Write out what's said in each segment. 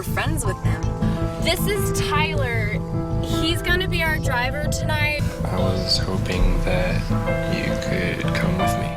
were friends with him. This is Tyler. He's gonna be our driver tonight. I was hoping that you could come with me.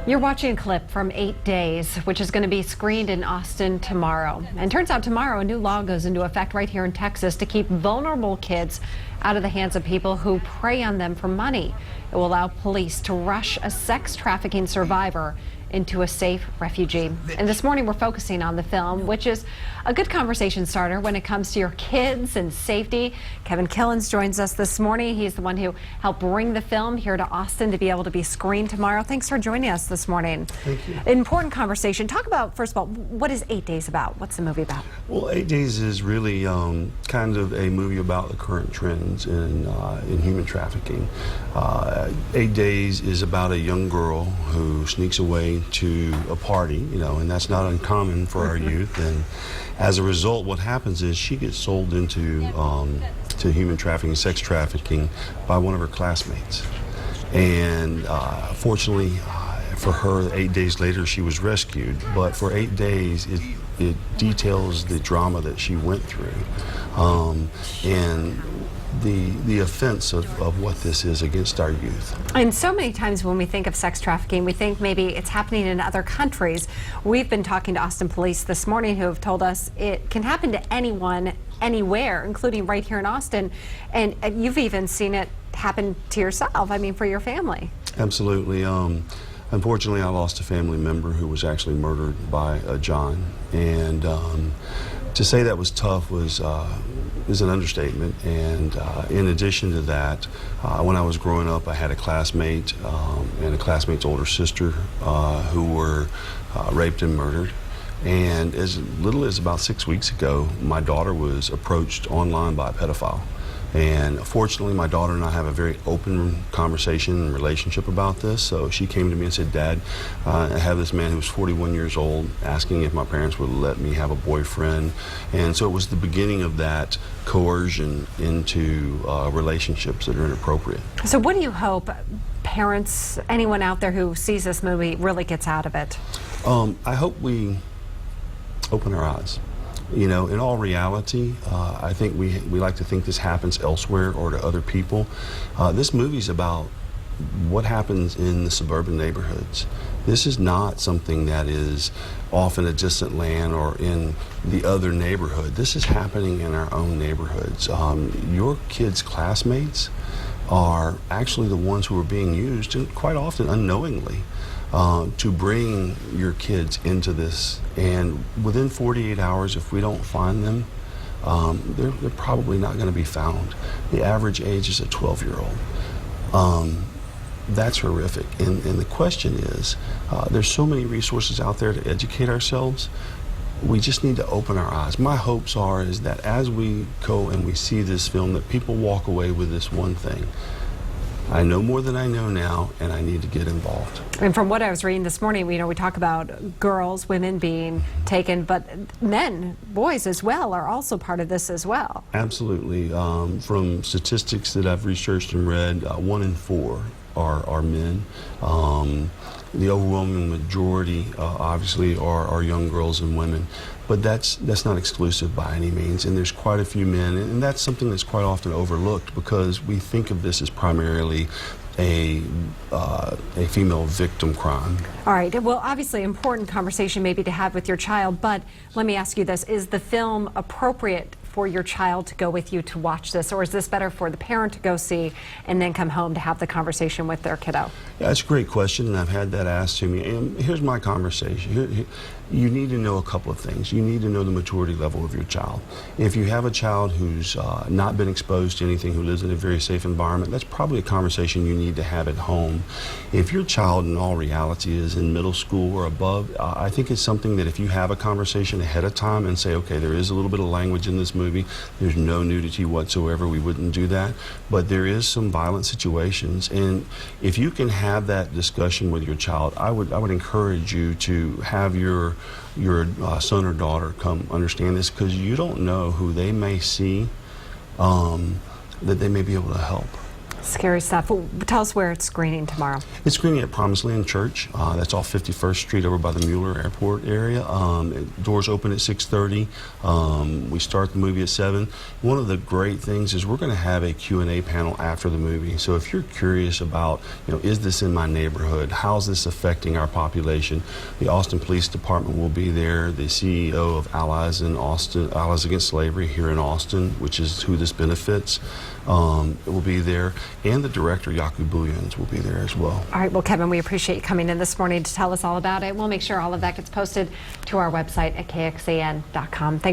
You're watching a clip from 8 Days, which is going to be screened in Austin tomorrow. And turns out tomorrow a new law goes into effect right here in Texas to keep vulnerable kids out of the hands of people who prey on them for money. It will allow police to rush a sex trafficking survivor into a safe refugee. And this morning we're focusing on the film, which is a good conversation starter when it comes to your kids and safety. Kevin Killens joins us this morning. He's the one who helped bring the film here to Austin to be able to be screened tomorrow. Thanks for joining us this morning. Thank you. Important conversation. Talk about, first of all, what is 8 Days about? What's the movie about? Well, 8 Days is really kind of a movie about the current trends in human trafficking. 8 Days is about a young girl who sneaks away to a party, and that's not uncommon for our youth. And as a result, what happens is she gets sold into to human trafficking, sex trafficking, by one of her classmates. And fortunately for her, 8 days later, she was rescued. But for 8 days, it details the drama that she went through, and the offense of what this is against our youth. And so many times when we think of sex trafficking, we think maybe it's happening in other countries. We've been talking to Austin police this morning who have told us it can happen to anyone, anywhere, including right here in Austin. And you've even seen it happen to yourself, for your family. Absolutely. Unfortunately, I lost a family member who was actually murdered by John. And to say that was tough is an understatement. And in addition to that, when I was growing up, I had a classmate and a classmate's older sister who were raped and murdered. And as little as about 6 weeks ago, my daughter was approached online by a pedophile. And fortunately, my daughter and I have a very open conversation and relationship about this. So she came to me and said, "Dad, I have this man who's 41 years old asking if my parents would let me have a boyfriend." And so it was the beginning of that coercion into relationships that are inappropriate. So what do you hope parents, anyone out there who sees this movie, really gets out of it? I hope we open our eyes. In all reality, I think we like to think this happens elsewhere or to other people. This movie's about what happens in the suburban neighborhoods. This is not something that is off in a distant land or in the other neighborhood. This is happening in our own neighborhoods. Your kids' classmates are actually the ones who are being used, and quite often unknowingly, to bring your kids into this. And within 48 hours, if we don't find them, they're probably not going to be found. The average age is a 12-year-old. That's horrific. And the question is, there's so many resources out there to educate ourselves. We just need to open our eyes. My hopes is that as we go and we see this film, that people walk away with this one thing: I know more than I know now, and I need to get involved. And from what I was reading this morning, we talk about girls, women being taken, but men, boys as well, are also part of this as well. Absolutely. From statistics that I've researched and read, 1 in 4 are men. The overwhelming majority, obviously, are young girls and women. But that's not exclusive by any means, and there's quite a few men, and that's something that's quite often overlooked because we think of this as primarily a female victim crime. All right, well, obviously important conversation maybe to have with your child, but let me ask you this: is the film appropriate for your child to go with you to watch this, or is this better for the parent to go see and then come home to have the conversation with their kiddo? Yeah, that's a great question, and I've had that asked to me. And here's my conversation. You need to know a couple of things. You need to know the maturity level of your child. If you have a child who's not been exposed to anything, who lives in a very safe environment, that's probably a conversation you need to have at home. If your child, in all reality, is in middle school or above, I think it's something that if you have a conversation ahead of time and say, okay, there is a little bit of language in this movie, there's no nudity whatsoever, we wouldn't do that, but there is some violent situations, and if you can have that discussion with your child, I would encourage you to have your son or daughter come understand this, because you don't know who they may see that they may be able to help. Scary stuff. Tell us where it's screening tomorrow. It's screening at Promised Land Church. That's off 51st Street over by the Mueller Airport area. Doors open at 6:30. We start the movie at 7. One of the great things is we're going to have a Q&A panel after the movie. So if you're curious about, is this in my neighborhood? How's this affecting our population? The Austin Police Department will be there. The CEO of Allies in Austin, Allies Against Slavery here in Austin, which is who this benefits, will be there. And the director, Yaku Bouillons, will be there as well. All right, well, Kevin, we appreciate you coming in this morning to tell us all about it. We'll make sure all of that gets posted to our website at kxan.com. Thanks.